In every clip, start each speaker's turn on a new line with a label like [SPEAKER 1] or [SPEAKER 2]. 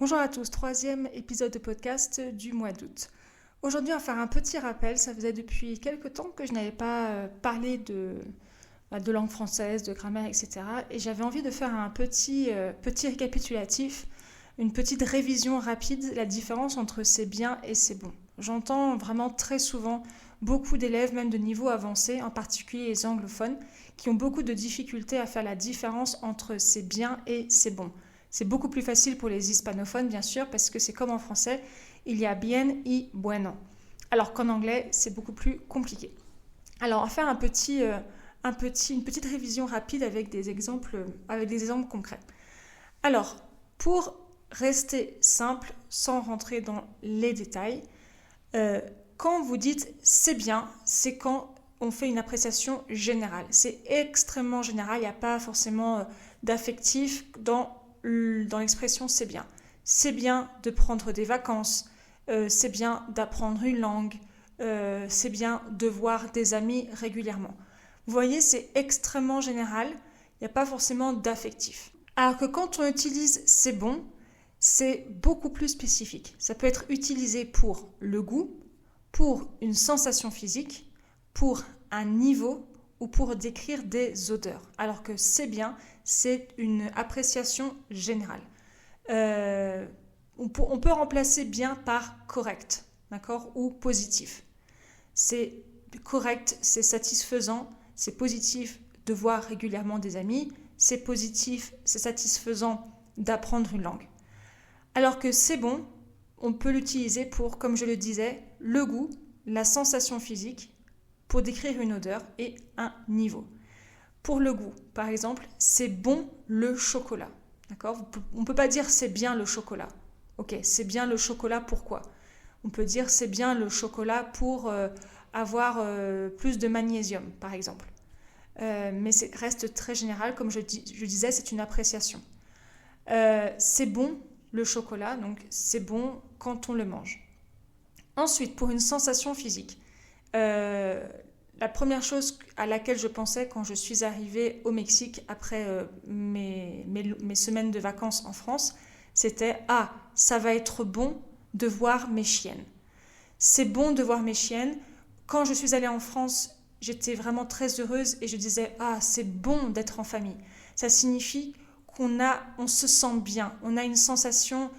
[SPEAKER 1] Bonjour à tous, troisième épisode de podcast du mois d'août. Aujourd'hui, on va faire un petit rappel. Ça faisait depuis quelques temps que je n'avais pas parlé de langue française, de grammaire, etc. Et j'avais envie de faire un petit récapitulatif, une petite révision rapide, la différence entre c'est bien et c'est bon. J'entends vraiment très souvent beaucoup d'élèves, même de niveau avancé, en particulier les anglophones, qui ont beaucoup de difficultés à faire la différence entre c'est bien et c'est bon. C'est beaucoup plus facile pour les hispanophones, bien sûr, parce que c'est comme en français, il y a bien y bueno. Alors qu'en anglais, c'est beaucoup plus compliqué. Alors, on va faire une petite révision rapide avec des exemples concrets. Alors, pour rester simple, sans rentrer dans les détails, quand vous dites c'est bien, c'est quand on fait une appréciation générale. C'est extrêmement général, il n'y a pas forcément d'affectif dans l'expression c'est bien. C'est bien de prendre des vacances, c'est bien d'apprendre une langue, c'est bien de voir des amis régulièrement. Vous voyez, c'est extrêmement général, il n'y a pas forcément d'affectif. Alors que quand on utilise c'est bon, c'est beaucoup plus spécifique. Ça peut être utilisé pour le goût, pour une sensation physique, pour un niveau ou pour décrire des odeurs. Alors que c'est bien, c'est une appréciation générale. On peut remplacer bien par correct, d'accord, ou positif. C'est correct, c'est satisfaisant, c'est positif de voir régulièrement des amis, c'est positif, c'est satisfaisant d'apprendre une langue. Alors que c'est bon, on peut l'utiliser pour, comme je le disais, le goût, la sensation physique, pour décrire une odeur et un niveau. Pour le goût, par exemple, c'est bon le chocolat. D'accord ? On ne peut pas dire c'est bien le chocolat. Ok, c'est bien le chocolat, pourquoi ? On peut dire c'est bien le chocolat pour avoir plus de magnésium, par exemple. Mais ça reste très général, comme je disais, c'est une appréciation. C'est bon le chocolat, donc c'est bon quand on le mange. Ensuite, pour une sensation physique, la première chose à laquelle je pensais quand je suis arrivée au Mexique après mes semaines de vacances en France, c'était « Ah, ça va être bon de voir mes chiennes ». C'est bon de voir mes chiennes. Quand je suis allée en France, j'étais vraiment très heureuse et je disais « Ah, c'est bon d'être en famille ». Ça signifie on se sent bien, on a une sensation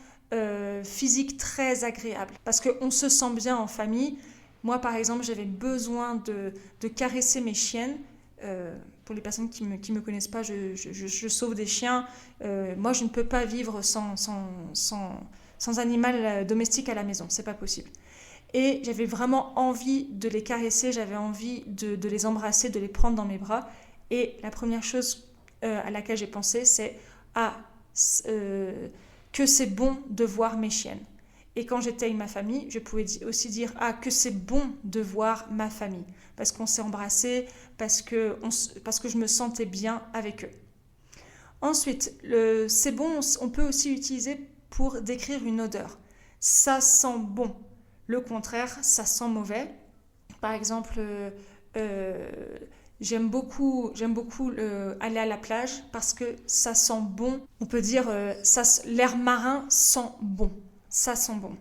[SPEAKER 1] physique très agréable parce qu'on se sent bien en famille. Moi, par exemple, j'avais besoin de caresser mes chiennes. Pour les personnes qui me connaissent pas, je sauve des chiens. Moi, je ne peux pas vivre sans animal domestique à la maison. C'est pas possible. Et j'avais vraiment envie de les caresser, j'avais envie de les embrasser, de les prendre dans mes bras. Et la première chose à laquelle j'ai pensé, c'est que c'est bon de voir mes chiennes. Et quand j'étais avec ma famille, je pouvais aussi dire que c'est bon de voir ma famille, parce qu'on s'est embrassés, parce que je me sentais bien avec eux. Ensuite, c'est bon, on peut aussi l'utiliser pour décrire une odeur. Ça sent bon. Le contraire, ça sent mauvais. Par exemple, j'aime beaucoup aller à la plage parce que ça sent bon. On peut dire l'air marin sent bon. Ça sent bon.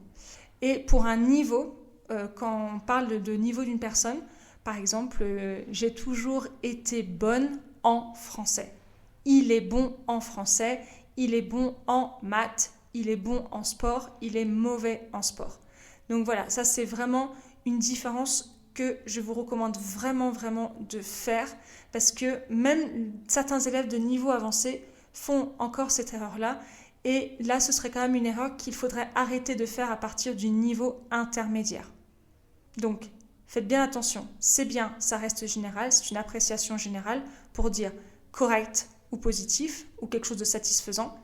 [SPEAKER 1] Et pour un niveau, quand on parle de niveau d'une personne, par exemple, j'ai toujours été bonne en français. Il est bon en français, il est bon en maths, il est bon en sport, il est mauvais en sport. Donc voilà, ça c'est vraiment une différence que je vous recommande vraiment de faire parce que même certains élèves de niveau avancé font encore cette erreur-là. Et là, ce serait quand même une erreur qu'il faudrait arrêter de faire à partir du niveau intermédiaire. Donc, faites bien attention. C'est bien, ça reste général, c'est une appréciation générale pour dire correct ou positif ou quelque chose de satisfaisant.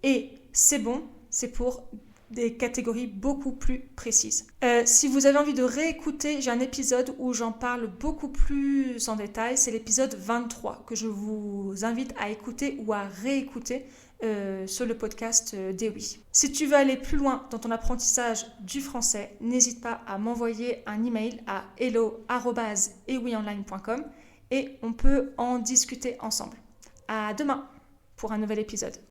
[SPEAKER 1] Et c'est bon, c'est pour des catégories beaucoup plus précises. Si vous avez envie de réécouter, j'ai un épisode où j'en parle beaucoup plus en détail. C'est l'épisode 23 que je vous invite à écouter ou à réécouter sur le podcast d'EWI. Si tu veux aller plus loin dans ton apprentissage du français, n'hésite pas à m'envoyer un email à hello@ewionline.com et on peut en discuter ensemble. À demain pour un nouvel épisode.